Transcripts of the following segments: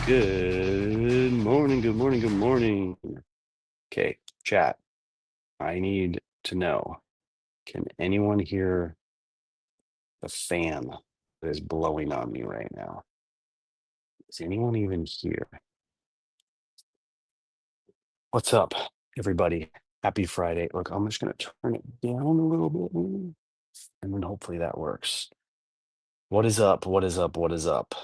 Good morning, good morning, good morning. Okay, chat. I need to know, can anyone hear the fan that is blowing on me right now? Is anyone even here? What's up, everybody? Happy Friday. Look, I'm just going to turn it down a little bit, and then hopefully that works. What is up? What is up? What is up?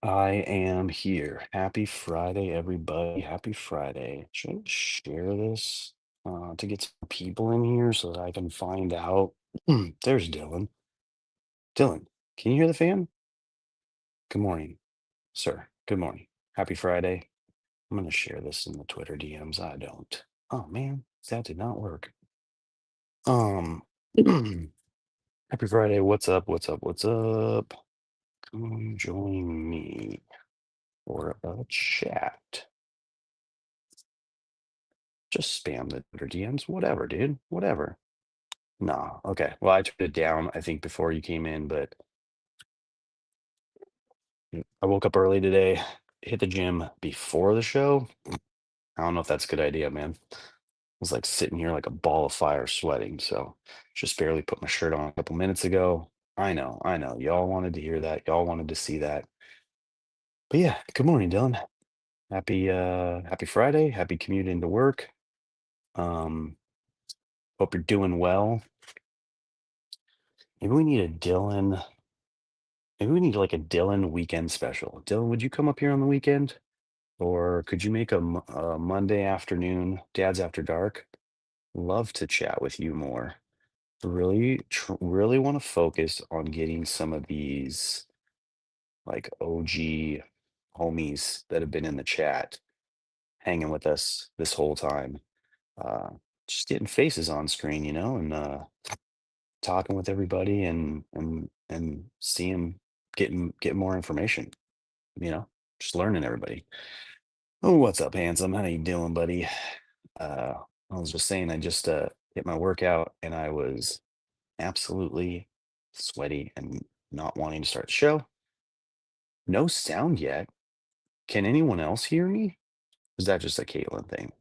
I am here. Happy Friday, everybody. Happy Friday. Should I share this to get some people in here so that I can find out? There's Dylan. Dylan, can you hear the fan? Good morning, sir. Good morning. Happy Friday. I'm going to share this in the Twitter DMs. I don't. Oh, man, that did not work. Um, Happy Friday. What's up? What's up? What's up? Come join me for a chat. Just spam the Twitter DMs, whatever, dude, whatever. Nah, okay. Well, I took it down, I think, before you came in, but I woke up early today, hit the gym before the show. I don't know if that's a good idea, man. I was like sitting here like a ball of fire sweating. So just barely put my shirt on a couple minutes ago. I know, I know. Y'all wanted to hear that. Y'all wanted to see that. But yeah, good morning, Dylan. Happy Friday. Happy commute into work. Um, Hope you're doing well. Maybe we need a Dylan. Maybe we need like a Dylan weekend special. Dylan, would you come up here on the weekend? Or could you make a Monday afternoon, Dad's After Dark? Love to chat with you more. Really want to focus on getting some of these like OG homies that have been in the chat hanging with us this whole time. Uh, just getting faces on screen, and talking with everybody and seeing getting more information, you know, just learning everybody. Oh, what's up, handsome? How you doing, buddy? Uh, I was just saying, I just hit my workout and I was absolutely sweaty and not wanting to start the show. No sound yet. Can anyone else hear me? Is that just a Caitlin thing?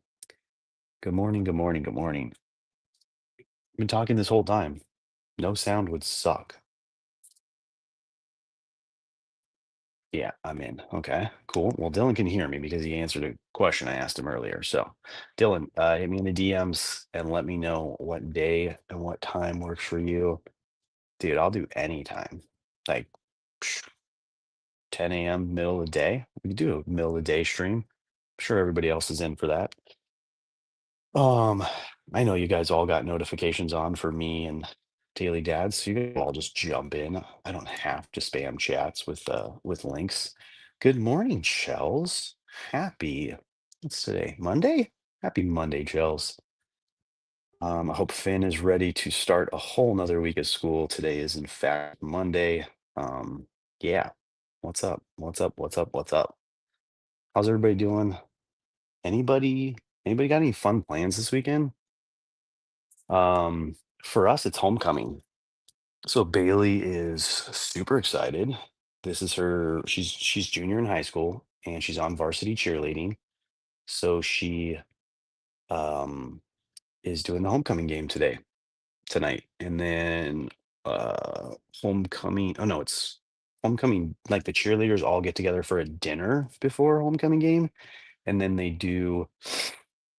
Good morning, good morning, good morning. I've been talking this whole time. No sound would suck. Yeah, I'm in. Okay, cool. Well, Dylan can hear me because he answered a question I asked him earlier. So, Dylan, hit me in the DMs and let me know what day and what time works for you. Dude, I'll do any time. Like psh, 10 a.m., middle of the day. We could do a middle of the day stream. I'm sure everybody else is in for that. Um, I know you guys all got notifications on for me and Daily Dads, so you can all just jump in. I don't have to spam chats with links. Good morning, Shells. Happy, what's today? Monday? Happy Monday, Shells. I hope Finn is ready to start a whole nother week of school. Today is in fact Monday. Yeah. What's up? What's up? What's up? What's up? How's everybody doing? Anybody anybody got any fun plans this weekend? For us, it's homecoming. So Bailey is super excited. This is she's junior in high school and she's on varsity cheerleading. So she um is doing the homecoming game tonight. And then homecoming, oh no, it's homecoming, like the cheerleaders all get together for a dinner before homecoming game, and then they do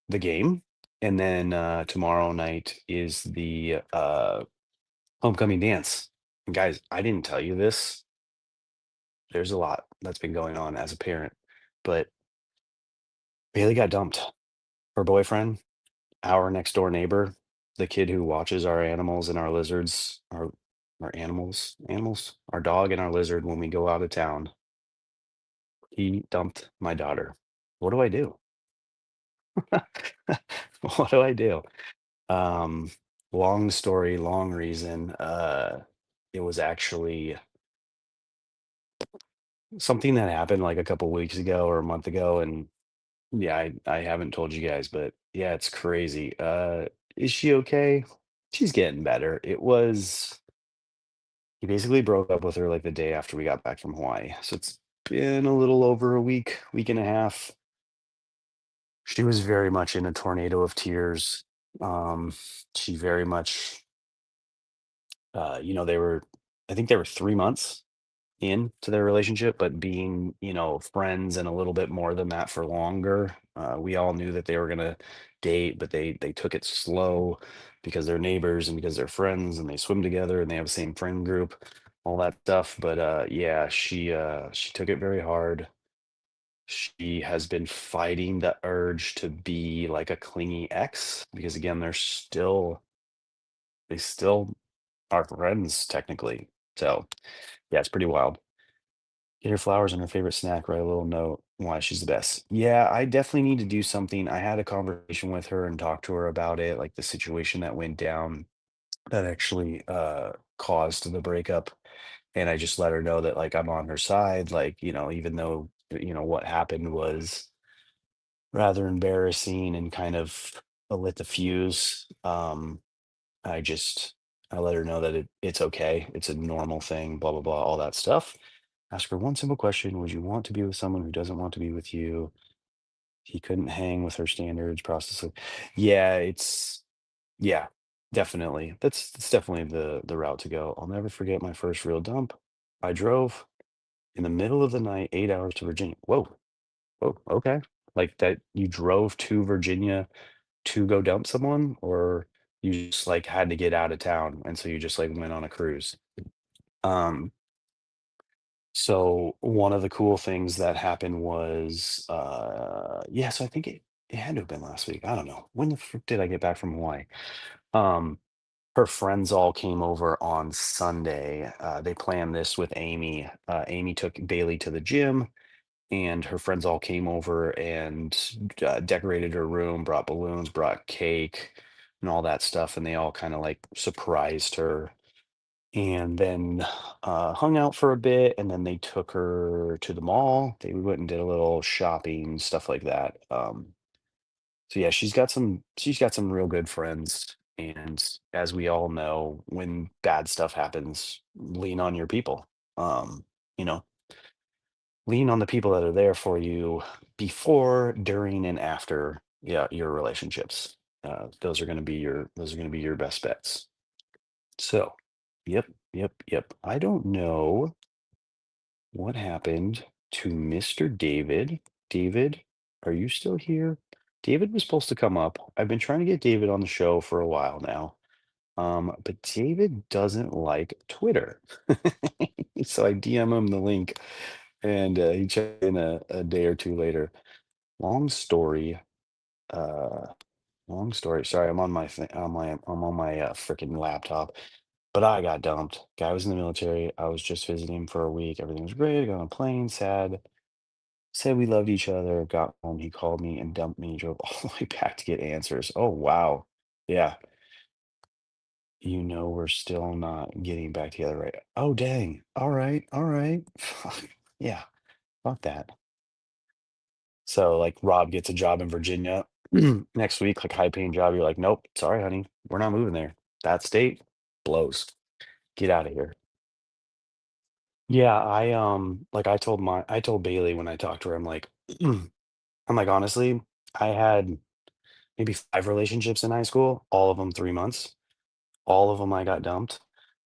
the game. And then tomorrow night is the homecoming dance. And guys, I didn't tell you this. There's a lot that's been going on as a parent, but Bailey got dumped. Her boyfriend, our next door neighbor, the kid who watches our animals and our lizards, our animals, our dog and our lizard when we go out of town, he dumped my daughter. What do I do? What do I do? Um, Long story, long reason. It was actually something that happened like a couple weeks ago or a month ago, and yeah, I haven't told you guys, but yeah, it's crazy. Is she okay? She's getting better. He basically broke up with her like the day after we got back from Hawaii. So it's been a little over a week, week and a half. She was very much in a tornado of tears. Um, she very much, they were, I think they were 3 months into their relationship, but being, friends and a little bit more than that for longer. We all knew that they were gonna date, but they took it slow because they're neighbors and because they're friends and they swim together and they have the same friend group, all that stuff. But yeah, she took it very hard. She has been fighting the urge to be like a clingy ex because again, they still are friends technically. So yeah, it's pretty wild. Get her flowers and her favorite snack, write a little note why she's the best. Yeah, I definitely need to do something. I had a conversation with her and talked to her about it, like the situation that went down that actually caused the breakup. And I just let her know that like I'm on her side, like, even though, what happened was rather embarrassing and kind of lit the fuse. I just I let her know that it's okay. It's a normal thing, blah blah blah, all that stuff. Ask her one simple question: would you want to be with someone who doesn't want to be with you? He couldn't hang with her standards, process it. Yeah, yeah, definitely. That's definitely the route to go. I'll never forget my first real dump. I drove in the middle of the night, 8 hours to Virginia. Whoa, whoa, okay. Like that you drove to Virginia to go dump someone, or you just, like, had to get out of town, and so you just, like, went on a cruise? Um, so one of the cool things that happened was, yeah, so I think it had to have been last week, I don't know. When the frick did I get back from Hawaii? Um, her friends all came over on Sunday, they planned this with Amy. Amy took Bailey to the gym, and her friends all came over and decorated her room, brought balloons, brought cake, and all that stuff. And they all kind of like surprised her and then hung out for a bit. And then they took her to the mall. They We went and did a little shopping, stuff like that. So yeah, she's got some real good friends. And as we all know, when bad stuff happens, lean on your people. You know, lean on the people that are there for you before, during, and after, yeah, your relationships. Those are going to be your best bets. So, yep, yep, yep. I don't know what happened to Mr. David. David, are you still here? David was supposed to come up. I've been trying to get David on the show for a while now. But David doesn't like Twitter. So I DM him the link and he checked in a day or two later. Long story. Uh, long story. Sorry, I'm on my freaking laptop. But I got dumped. Guy was in the military. I was just visiting him for a week. Everything was great. I got on a plane. Sad. Said we loved each other. Got home. He called me and dumped me. Drove all the way back to get answers. Oh wow. Yeah. We're still not getting back together, right? Oh dang. All right. All right. Fuck. Yeah. Fuck that. So like Rob gets a job in Virginia next week, like high paying job. You're like, nope, sorry, honey, we're not moving there. That state blows. Get out of here. Yeah, I told Bailey when I talked to her, I'm like, honestly, I had maybe 5 relationships in high school, all of them 3 months. All of them I got dumped.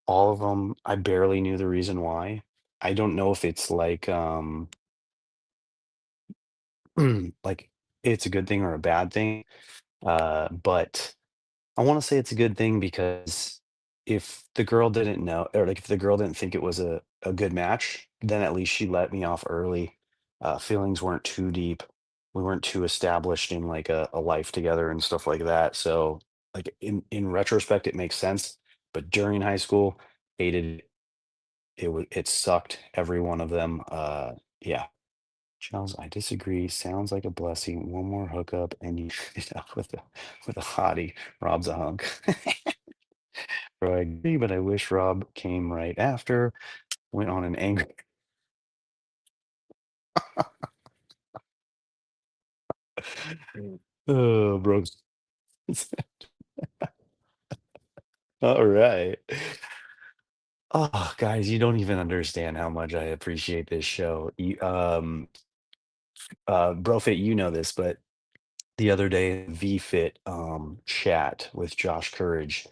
All of them I barely knew the reason why. I don't know if it's like it's a good thing or a bad thing. But I want to say it's a good thing because if the girl didn't know, or like if the girl didn't think it was a good match, then at least she let me off early. Feelings weren't too deep. We weren't too established in like a life together and stuff like that. So like in retrospect, it makes sense. But during high school, hated it. It sucked every one of them. Yeah. Charles, I disagree. Sounds like a blessing. One more hookup and you end up with a hottie. Rob's a hunk. Bro, I agree, but I wish Rob came right after. Went on an angry. Oh, bro. All right. Oh, guys, you don't even understand how much I appreciate this show. Brofit, you know this, but the other day, VFit chat with Josh Courage,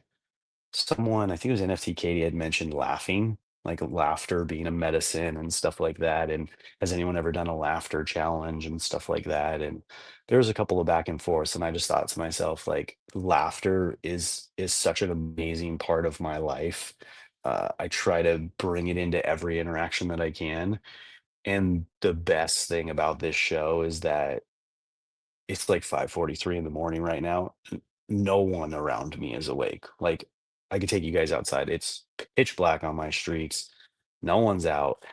someone, I think it was NFT Katie, had mentioned laughing, like laughter being a medicine and stuff like that. And has anyone ever done a laughter challenge and stuff like that? And there was a couple of back and forths, and I just thought to myself, like, laughter is such an amazing part of my life. I try to bring it into every interaction that I can. And the best thing about this show is that it's like 5:43 in the morning right now. No one around me is awake. Like, I could take you guys outside. It's pitch black on my streets. No one's out.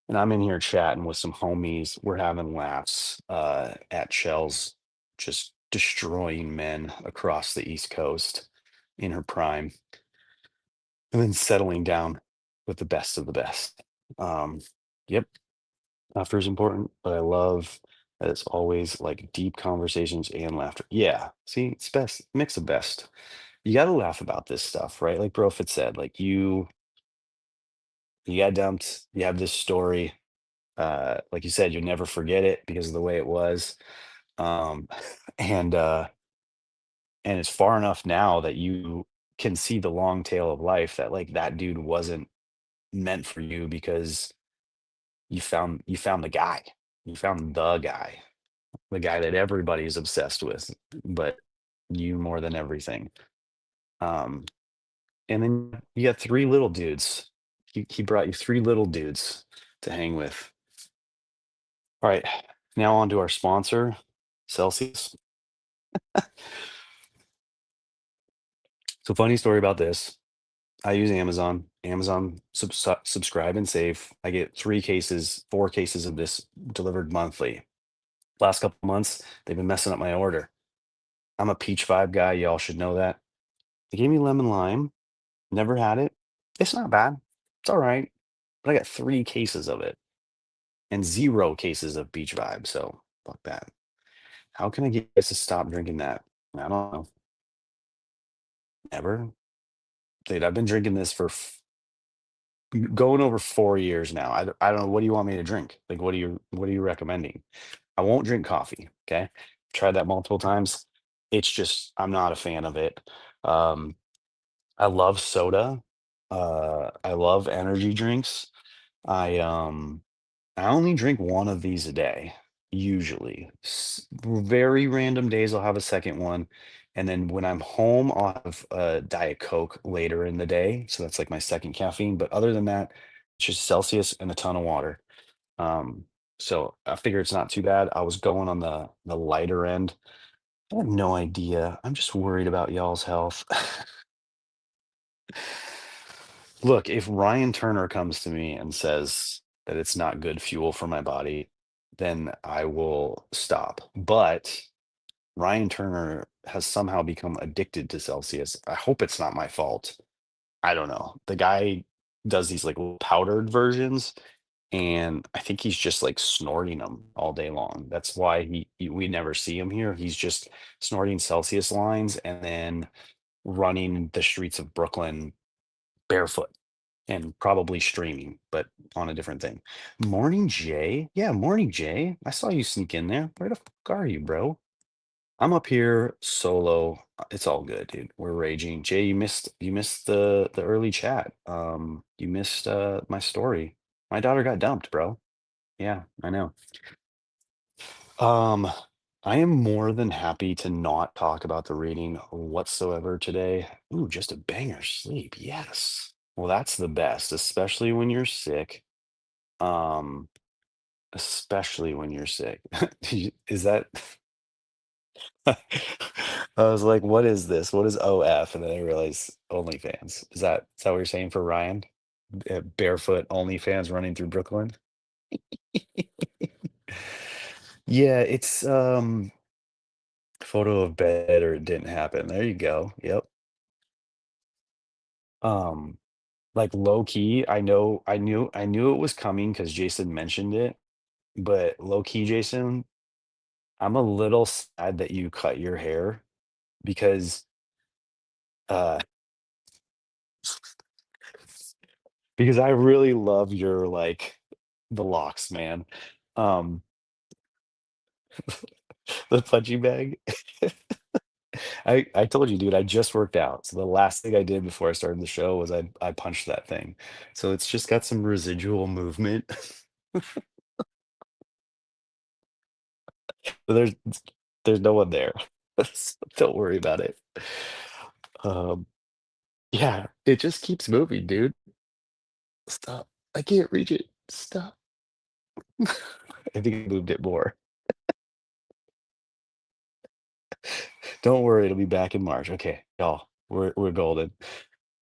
And I'm in here chatting with some homies. We're having laughs at Shell's just destroying men across the East Coast in her prime, and then settling down with the best of the best. Um, yep, laughter is important, but I love that it's always like deep conversations and laughter. Yeah, see, it's best, mix of best. You got to laugh about this stuff, right? Like Brofit said, like you got dumped, you have this story. Like you said, you'll never forget it because of the way it was. Um, and and it's far enough now that you can see the long tail of life, that like that dude wasn't meant for you because you found the guy. You found the guy that everybody's obsessed with, but you more than everything. Um, and then you got three little dudes. He brought you three little dudes to hang with. All right, now on to our sponsor, Celsius. So funny story about this. I use Amazon. Amazon subscribe and save. I get 3 cases, 4 cases of this delivered monthly. Last couple months, they've been messing up my order. I'm a peach vibe guy. Y'all should know that. They gave me lemon lime. Never had it. It's not bad. It's all right. But I got 3 cases of it and 0 cases of peach vibe. So fuck that. How can I get you guys to stop drinking that? I don't know. Never. Dude, I've been drinking this for going over 4 years now. I don't know. What do you want me to drink? Like, what are you recommending? I won't drink coffee. Okay. Tried that multiple times. It's just, I'm not a fan of it. Um, I love soda. I love energy drinks. I I only drink one of these a day, usually. Very random days I'll have a second one. And then when I'm home, I'll have a Diet Coke later in the day. So that's like my second caffeine. But other than that, it's just Celsius and a ton of water. Um, so I figure it's not too bad. I was going on the lighter end. I have no idea. I'm just worried about y'all's health. Look, if Ryan Turner comes to me and says that it's not good fuel for my body, then I will stop. But Ryan Turner has somehow become addicted to Celsius. I hope it's not my fault. I don't know. The guy does these like little powdered versions, and I think he's just like snorting them all day long. That's why we never see him here. He's just snorting Celsius lines and then running the streets of Brooklyn barefoot and probably streaming, but on a different thing. Morning Jay. Yeah, morning Jay. I saw you sneak in there. Where the fuck are you, bro? I'm up here solo. It's all good, dude. We're raging. Jay, you missed the early chat. You missed my story. My daughter got dumped, bro. Yeah, I know. Um, I am more than happy to not talk about the reading whatsoever today. Ooh, just a banger sleep. Yes. Well, that's the best, especially when you're sick. Um, especially when you're sick. Is that I was like, what is this? What is OF? And then I realized OnlyFans. Is that what you're saying for Ryan? Barefoot OnlyFans running through Brooklyn? Yeah, it's photo of bed or it didn't happen. There you go. Yep. Um, like low key, I knew it was coming because Jason mentioned it, but low key, Jason, I'm a little sad that you cut your hair because uh because I really love your, like, the locks, man. Um, the punching bag. I told you, dude, I just worked out. So the last thing I did before I started the show was I punched that thing. So it's just got some residual movement. But there's no one there. So don't worry about it. Um, yeah, it just keeps moving, dude. Stop. I can't reach it. Stop. I think I moved it more. Don't worry, it'll be back in March. Okay, y'all, we're golden.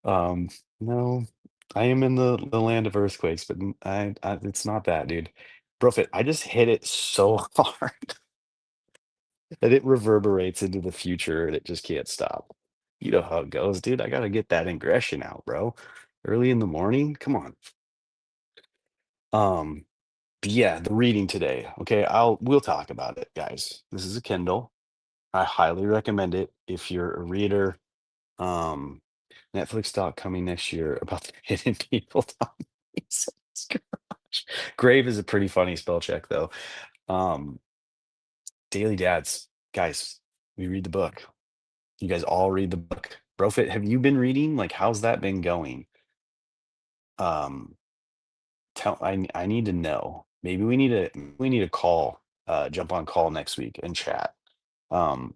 Um, no, I am in the land of earthquakes, but I it's not that, dude. Profit, I just hit it so hard that it reverberates into the future and it just can't stop. You know how it goes, dude. I gotta get that ingression out, bro. Early in the morning. Come on. Um, but yeah, the reading today. Okay, we'll talk about it, guys. This is a Kindle. I highly recommend it if you're a reader. Um, Netflix doc coming next year about the hidden people. Jesus gosh. Grave is a pretty funny spell check though. Um, Daily Dads, guys, we read the book. You guys all read the book. Brofit, have you been reading? Like, how's that been going? Um, I need to know. Maybe we need a call, jump on call next week and chat. Um,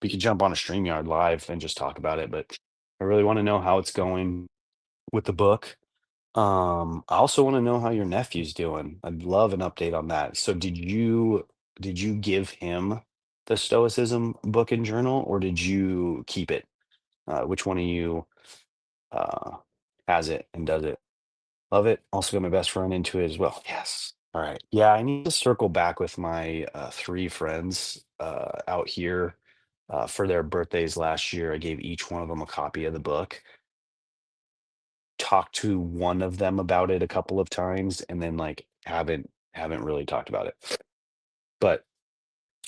we could jump on a StreamYard live and just talk about it, but I really want to know how it's going with the book. I also want to know how your nephew's doing. I'd love an update on that. So did you give him the Stoicism book and journal, or did you keep it? Which one of you uh, has it and does it? Love it. Also got my best friend into it as well. Yes. All right. Yeah, I need to circle back with my three friends out here for their birthdays last year. I gave each one of them a copy of the book, talked to one of them about it a couple of times, and then like haven't really talked about it. But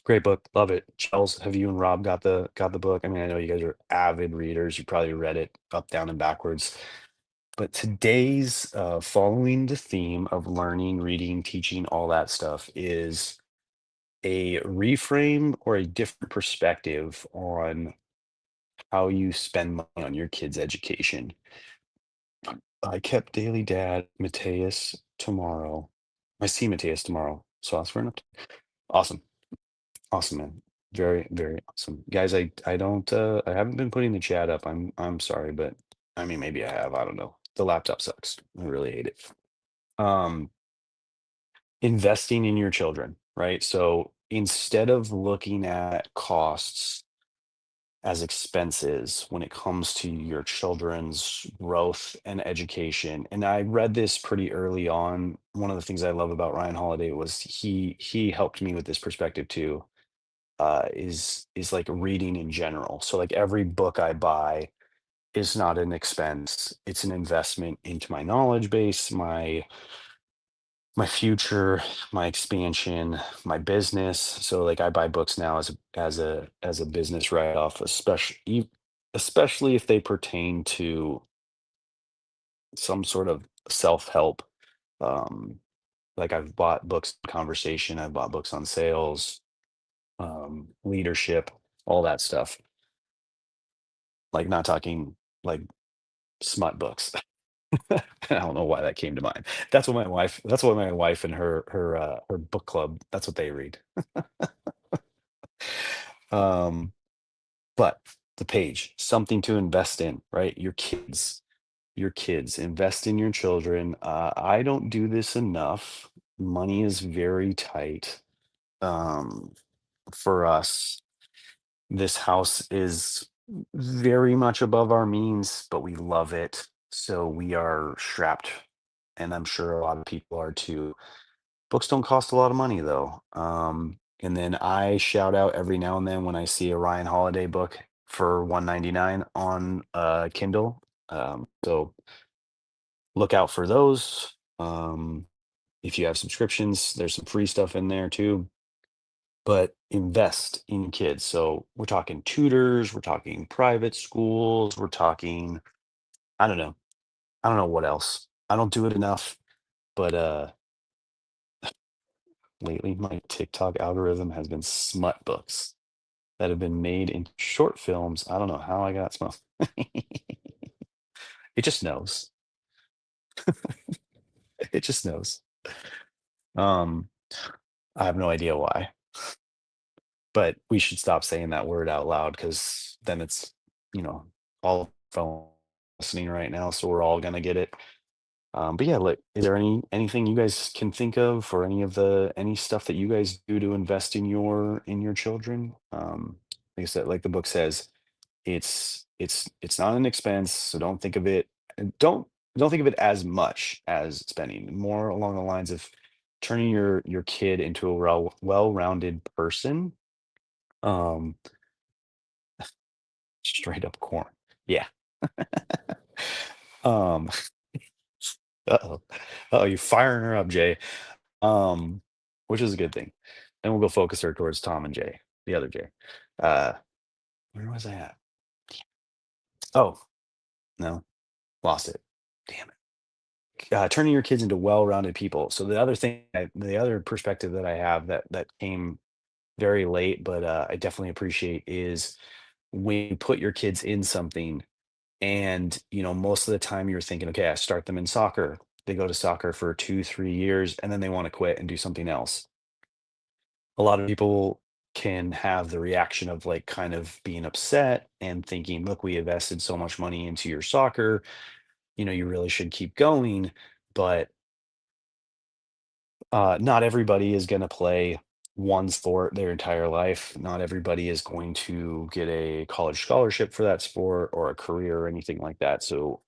great book, love it. Charles, have you and Rob got the book? I mean, I know you guys are avid readers. You probably read it up, down, and backwards. But today's following the theme of learning, reading, teaching, all that stuff is a reframe or a different perspective on how you spend money on your kids' education. I kept Daily Dad, Mateus tomorrow. I see Mateus tomorrow. So that's for enough. Awesome. Awesome, man. Very, very awesome. Guys, I haven't been putting the chat up. I'm sorry, but I mean maybe I have. I don't know. The laptop sucks. I really hate it. Um, Investing in your children, right? So instead of looking at costs as expenses when it comes to your children's growth and education. And I read this pretty early on. One of the things I love about Ryan Holiday was he helped me with this perspective too. Is like reading in general. So like every book I buy is not an expense. It's an investment into my knowledge base, my future, my expansion, my business. So like I buy books now as a business write-off, especially if they pertain to some sort of self-help. Um, like I've bought books on conversation, I've bought books on sales, leadership, all that stuff. Like not talking like smut books. I don't know why that came to mind. That's what my wife and her book club, that's what they read. Um, but the page, something to invest in, right? Your kids, invest in your children. I don't do this enough. Money is very tight um, for us. This house is very much above our means, but we love it. So we are strapped, and I'm sure a lot of people are too. Books don't cost a lot of money though. And then I shout out every now and then when I see a Ryan Holiday book for 199 on Kindle. So look out for those. If you have subscriptions, there's some free stuff in there too. But invest in kids. So we're talking tutors, we're talking private schools, we're talking, I don't know. I don't know what else. I don't do it enough, but lately my TikTok algorithm has been smut books that have been made into short films. I don't know how I got smut. It just knows. It just knows. Um, I have no idea why, but we should stop saying that word out loud because then it's, you know, all phone listening right now, so we're all gonna get it. But yeah, like, is there anything you guys can think of, or any stuff that you guys do to invest in your children? Like I said, like the book says, it's not an expense, so don't think of it and don't think of it as much as spending. More along the lines of turning your kid into a well-rounded person. Um, straight up corn. Yeah. Um, uh-oh. Oh, you're firing her up, Jay. Which is a good thing. Then we'll go focus her towards Tom and Jay, the other Jay. Uh, where was I at? Oh, no, lost it. Damn it. Turning your kids into well-rounded people. So the other perspective that I have that came very late, but I definitely appreciate is when you put your kids in something, and most of the time you're thinking, okay, I start them in soccer. They go to soccer for 2, 3 years, and then they want to quit and do something else. A lot of people can have the reaction of like kind of being upset and thinking, look, we invested so much money into your soccer, you really should keep going. But not everybody is going to play one sport their entire life. Not everybody is going to get a college scholarship for that sport or a career or anything like that. So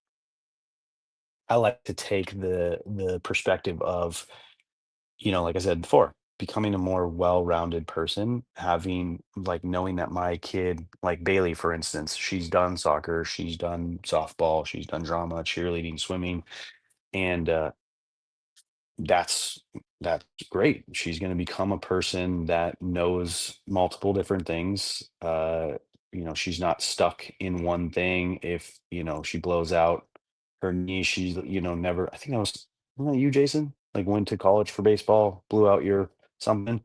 I like to take the perspective of, like I said before, becoming a more well-rounded person, having like knowing that my kid, like Bailey, for instance, she's done soccer, she's done softball, she's done drama, cheerleading, swimming, and that's that's great. She's going to become a person that knows multiple different things. She's not stuck in one thing. If she blows out her knee, she's never. I think that wasn't that you, Jason? Like went to college for baseball, blew out your something.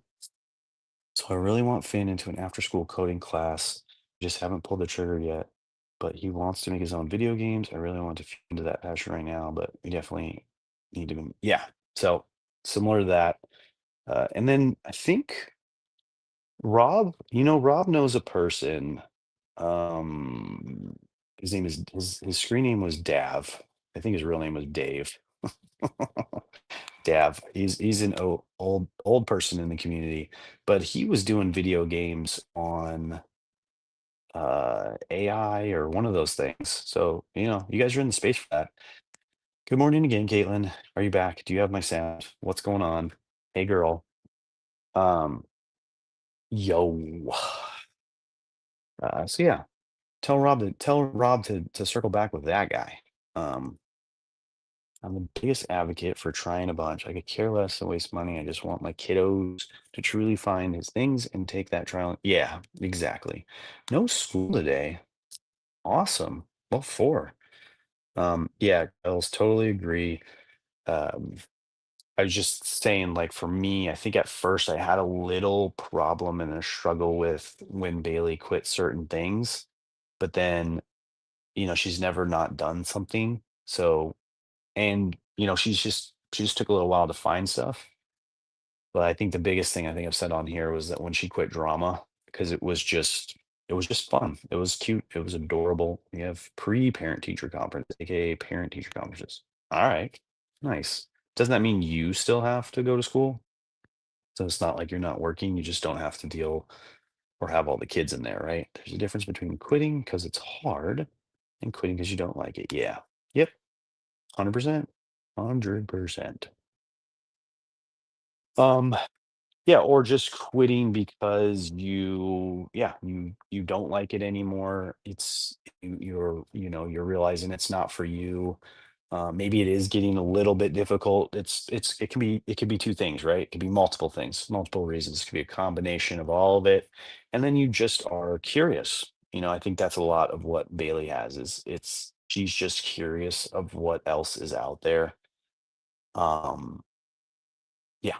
So I really want Finn into an after-school coding class. Just haven't pulled the trigger yet. But he wants to make his own video games. I really want to feed into that passion right now, but we definitely need to. Yeah. So similar to that. And then I think Rob knows a person. Um, his name is his screen name was Dav. I think his real name was Dave. Dav. He's an old person in the community, but he was doing video games on AI or one of those things. So, you guys are in the space for that. Good morning again, Caitlin. Are you back? Do you have my sound? What's going on? Hey girl. Um, yo. So yeah, tell Rob to circle back with that guy. Um, I'm the biggest advocate for trying a bunch. I could care less and waste money. I just want my kiddos to truly find his things and take that trial. Yeah, exactly. No school today. Awesome. Well, four. Yeah, Girls totally agree. Um, I was just saying, like for me, I think at first I had a little problem and a struggle with when Bailey quit certain things, but then she's never not done something. So, and she just took a little while to find stuff. But I think the biggest thing I think I've said on here was that when she quit drama, because it was just fun. It was cute. It was adorable. We have pre-parent teacher conference, aka parent teacher conferences. All right. Nice. Doesn't that mean you still have to go to school? So it's not like you're not working, you just don't have to deal or have all the kids in there, right? There's a difference between quitting because it's hard and quitting because you don't like it. Yeah. Yep. 100%. 100%. Um, yeah, or just quitting because you don't like it anymore. You're realizing it's not for you. Maybe it is getting a little bit difficult. It can be two things, right? It could be multiple things, multiple reasons. It could be a combination of all of it. And then you just are curious. I think that's a lot of what Bailey has is she's just curious of what else is out there. Um, yeah.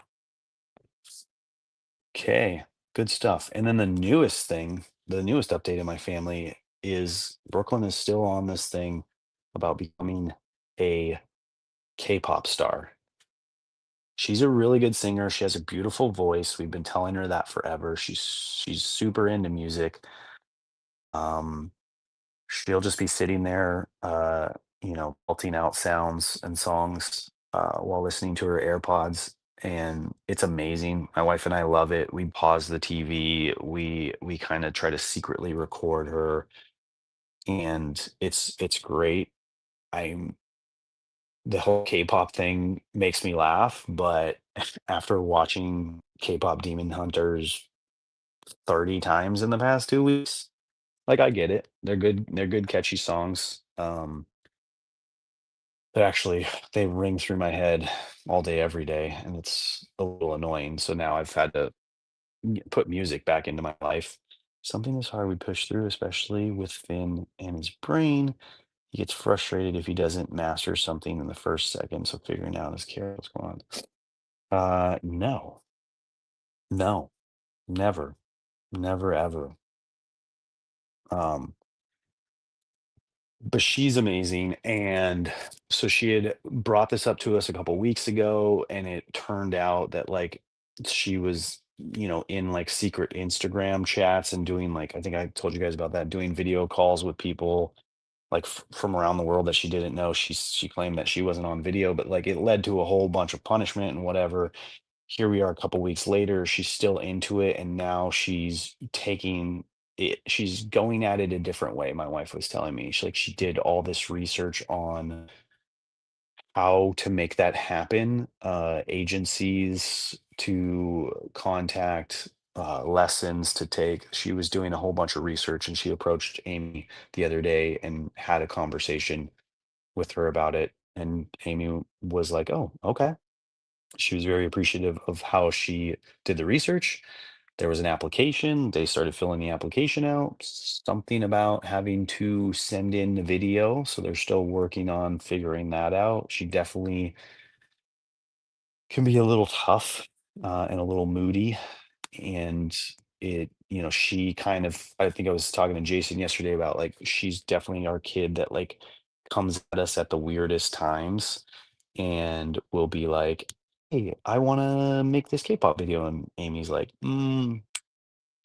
Okay. Good stuff. And then the newest update in my family is Brooklyn is still on this thing about becoming a K-pop star. She's a really good singer. She has a beautiful voice. We've been telling her that forever. She's super into music. Um, she'll just be sitting there, belting out sounds and songs while listening to her AirPods, and it's amazing. My wife and I love it. We pause the TV. We kind of try to secretly record her, and it's great. I'm The whole K-pop thing makes me laugh, but after watching K-pop Demon Hunters 30 times in the past 2 weeks, like, I get it. They're good catchy songs, but actually, they ring through my head all day, every day, and it's a little annoying, so now I've had to put music back into my life. Something is hard we push through, especially with Finn and his brain. He gets frustrated if he doesn't master something in the first second, so figuring out his care what's going on. No. No, never. Never ever. Um, but she's amazing, and so she had brought this up to us a couple weeks ago, and it turned out that, like, she was, in, like, secret Instagram chats and doing, like, I think I told you guys about that, doing video calls with people, like, from around the world that she didn't know. She claimed that she wasn't on video, but, like, it led to a whole bunch of punishment and whatever. Here we are a couple weeks later, she's still into it, and now she's going at it a different way. My wife was telling me she did all this research on how to make that happen, agencies to contact, lessons to take. She was doing a whole bunch of research, and she approached Amy the other day and had a conversation with her about it, and Amy was like, "Oh, okay." She was very appreciative of how she did the research. There was an application. They started filling the application out. Something about having to send in the video. So they're still working on figuring that out. She definitely can be a little tough and a little moody. And she kind of, I think I was talking to Jason yesterday about, like, she's definitely our kid that, like, comes at us at the weirdest times and will be like, "Hey, I want to make this K-pop video." And Amy's like,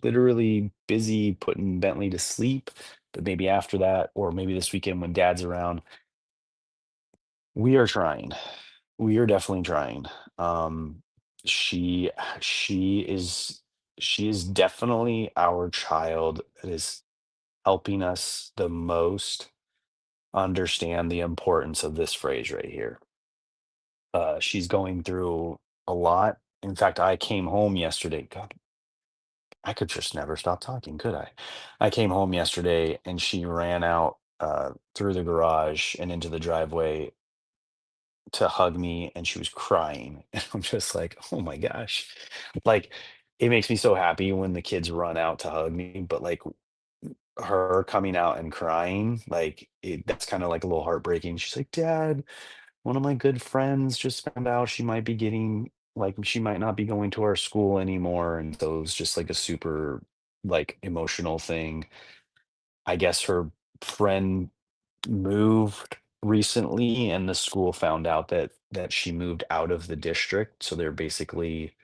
literally busy putting Bentley to sleep. But maybe after that, or maybe this weekend when dad's around, we are trying. We are definitely trying. Um, she she is she is definitely our child that is helping us the most understand the importance of this phrase right here. She's going through a lot. In fact, I came home yesterday. God, I could just never stop talking, could I? I came home yesterday and she ran out through the garage and into the driveway to hug me, and she was crying. And I'm just like, oh my gosh. Like, it makes me so happy when the kids run out to hug me, but, like, her coming out and crying, like, that's kind of like a little heartbreaking. She's like, Dad, one of my good friends just found out she might be getting, like, she might not be going to our school anymore. And so it was just like a super, like, emotional thing. I guess her friend moved recently, and the school found out that she moved out of the district, so they're basically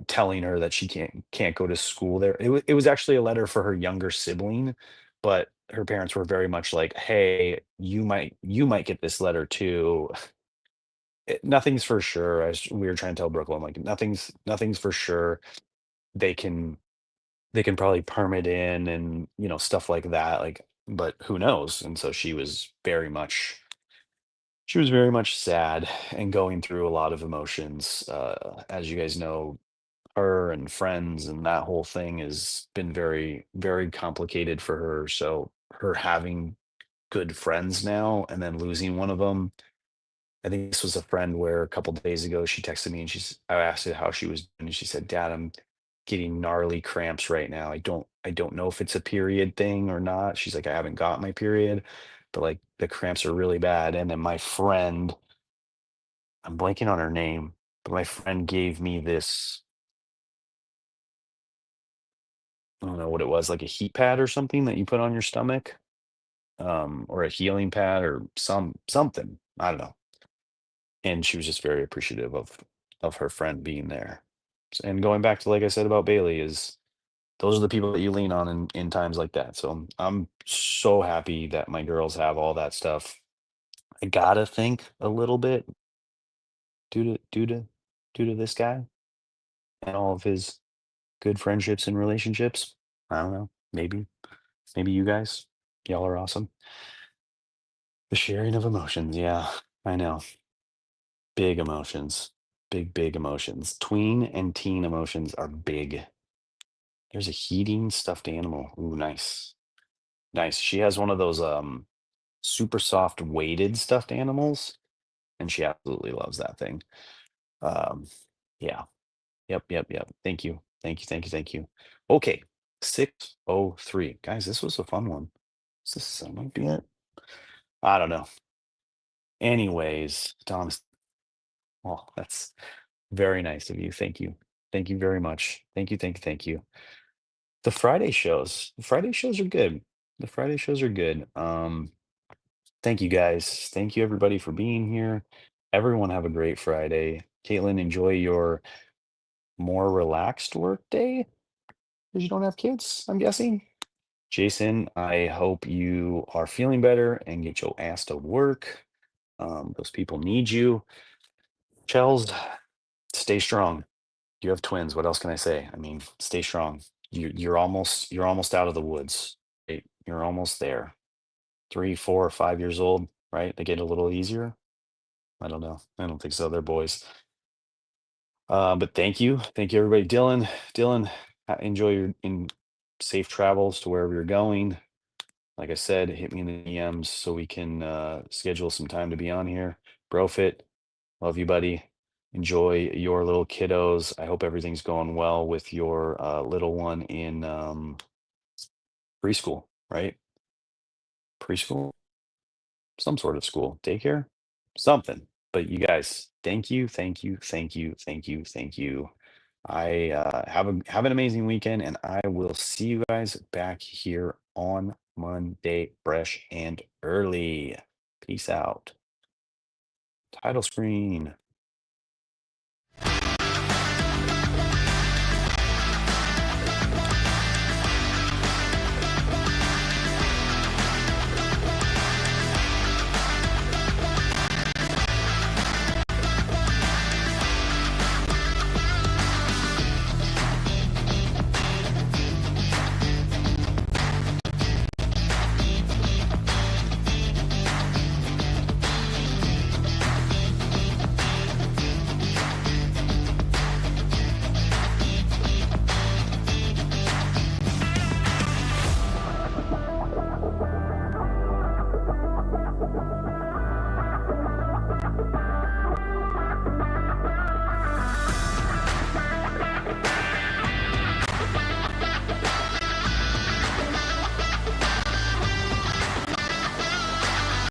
telling her that she can't go to school there. It was actually a letter for her younger sibling, but her parents were very much like, "Hey, you might get this letter too." Nothing's for sure. As we were trying to tell Brooklyn, like, nothing's for sure. They can they can probably permit in and, stuff like that. Like, but who knows? And so she was very much sad and going through a lot of emotions. As you guys know, her and friends and that whole thing has been very, very complicated for her. So her having good friends now and then losing one of them. I think this was a friend where a couple days ago she texted me, and I asked her how she was doing, and she said, "Dad, I'm getting gnarly cramps right now. I don't know if it's a period thing or not." She's like, "I haven't got my period, but, like, the cramps are really bad." And then my friend I'm blanking on her name, but my friend gave me this, I don't know what it was, like a heat pad or something that you put on your stomach, or a healing pad or something. I don't know. And she was just very appreciative of her friend being there. And going back to like I said about Bailey is those are the people that you lean on in times like that. So I'm so happy that my girls have all that stuff. I gotta think a little bit due to this guy and all of his good friendships and relationships. I don't know. Maybe you guys, y'all are awesome. The sharing of emotions. Yeah, I know. Big emotions. Big emotions. Tween and teen emotions are big. There's a heating stuffed animal. Ooh, nice. Nice. She has one of those super soft weighted stuffed animals, and she absolutely loves that thing. Um, yeah. Yep. Thank you. Thank you. Okay. 6:03. Guys, this was a fun one. Is this might be it? I don't know. Anyways, Thomas, well, that's very nice of you. Thank you. Thank you very much. Thank you. The Friday shows are good. The Friday shows are good. Thank you guys. Thank you everybody for being here. Everyone have a great Friday. Caitlin, enjoy your more relaxed work day because you don't have kids, I'm guessing. Jason, I hope you are feeling better and get your ass to work. Those people need you. Chels, stay strong. You have twins. What else can I say? I mean, stay strong. You're almost out of the woods. Right? You're almost there. 3, 4, 5 years old, right? They get a little easier. I don't know. I don't think so. They're boys. But thank you, everybody. Dylan, enjoy your in safe travels to wherever you're going. Like I said, hit me in the DMs so we can schedule some time to be on here. Brofit, love you, buddy. Enjoy your little kiddos. I hope everything's going well with your little one in preschool, right? Preschool, some sort of school, daycare, something. But you guys, thank you. I have an amazing weekend, and I will see you guys back here on Monday, fresh and early. Peace out. Title screen.